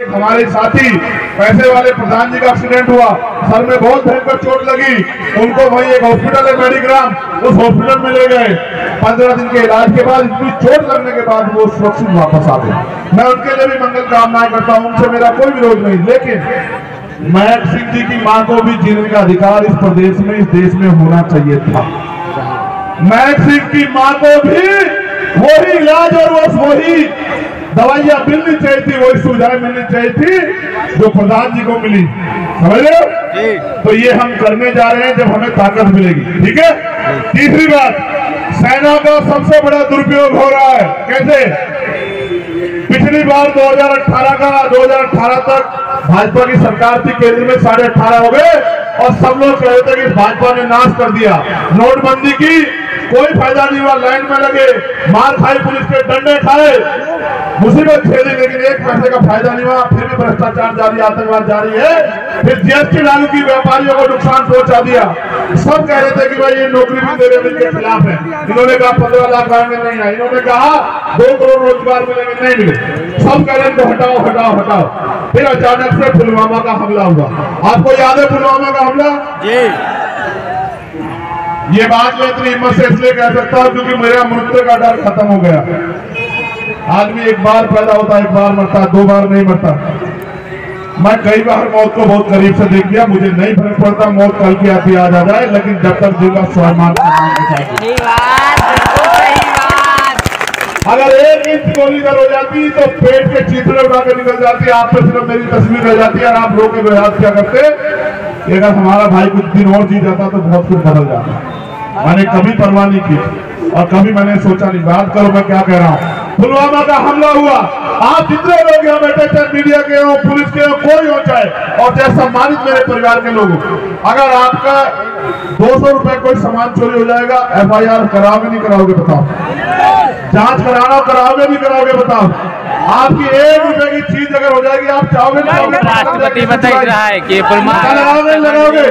हमारे साथी पैसे वाले प्रधान जी का एक्सीडेंट हुआ, सर में बहुत भयंकर चोट लगी, उनको वही एक हॉस्पिटल है मेडिग्राम, उस हॉस्पिटल में ले गए। 15 दिन के इलाज के बाद इतनी चोट लगने के बाद वो सुरक्षित वापस आ गए। मैं उनके लिए भी मंगल कामनाएं करता हूं, उनसे मेरा कोई विरोध नहीं, लेकिन महक सिंह जी की मां को भी जीने का अधिकार इस प्रदेश में, इस देश में होना चाहिए था। महक सिंह की मां को भी वही इलाज और वही दवाइयां मिलनी चाहिए थी, वही सुविधाएं मिलनी चाहिए थी जो प्रधान जी को मिली। समझ रहे हो? तो ये हम करने जा रहे हैं जब हमें ताकत मिलेगी। ठीक है। तीसरी बात, सेना का सबसे बड़ा दुरुपयोग हो रहा है। कैसे? पिछली बार 2018 तक भाजपा की सरकार थी, केंद्र में 18.5 हो गए और सब लोग कह रहे थे कि भाजपा ने नाश कर दिया। नोटबंदी की, कोई फायदा नहीं हुआ, लाइन में लगे, मार खाई, पुलिस के डंडे खाए, मुसीबत झेली, लेकिन एक पैसे का फायदा नहीं हुआ। फिर भी भ्रष्टाचार जारी, आतंकवाद जारी है। फिर जीएसटी लागू की, व्यापारियों को नुकसान पहुंचा दिया। सब कह रहे थे कि भाई ये नौकरी भी दे रहे, इनके खिलाफ है। इन्होंने कहा 15 लाख आएंगे, नहीं आए। इन्होंने कहा 2 करोड़ रोजगार मिलेंगे, नहीं मिले। सब कह रहे हैं तो हटाओ हटाओ हटाओ। फिर अचानक से पुलवामा का हमला हुआ। आपको याद है पुलवामा का हमला? ये बात मैं इतनी हिम्मत से इसलिए कह सकता हूं क्योंकि मेरा मृत्यु का डर खत्म हो गया। आदमी एक बार पैदा होता, एक बार मरता, 2 बार नहीं मरता। मैं कई बार मौत को बहुत करीब से देख लिया, मुझे नहीं फर्क पड़ता मौत कल की आती आज आ जाए, लेकिन जब तक जीवा स्वाभिमान का नाम अगर 1 इंच गोली अगर हो जाती तो पेट के चीथड़े उड़ा के निकल जाती, आप पे सिर्फ मेरी तस्वीर रह जाती है और आप रोके बयाद क्या करते? अगर हमारा भाई कुछ दिन और जी जाता तो बहुत कुछ बदल जाता। मैंने कभी परवाह नहीं की और कभी मैंने सोचा नहीं। बात करो मैं क्या कह रहा हूँ। पुलवामा का हमला हुआ, आप जितने लोग यहाँ बैठे, चाहे मीडिया के हो, पुलिस के हो, कोई हो चाहे, और चाहे सम्मानित मेरे परिवार के लोग, अगर आपका 200 रुपए कोई सामान चोरी हो जाएगा, FIR कराओगे नहीं कराओगे बताओ? जांच कराना कराओगे नहीं कराओगे बताओ? आपकी 1 रुपए की चीज अगर हो जाएगी, आप चाहोगे नहीं? राष्ट्रपति बता रहा है कि लगाओगे?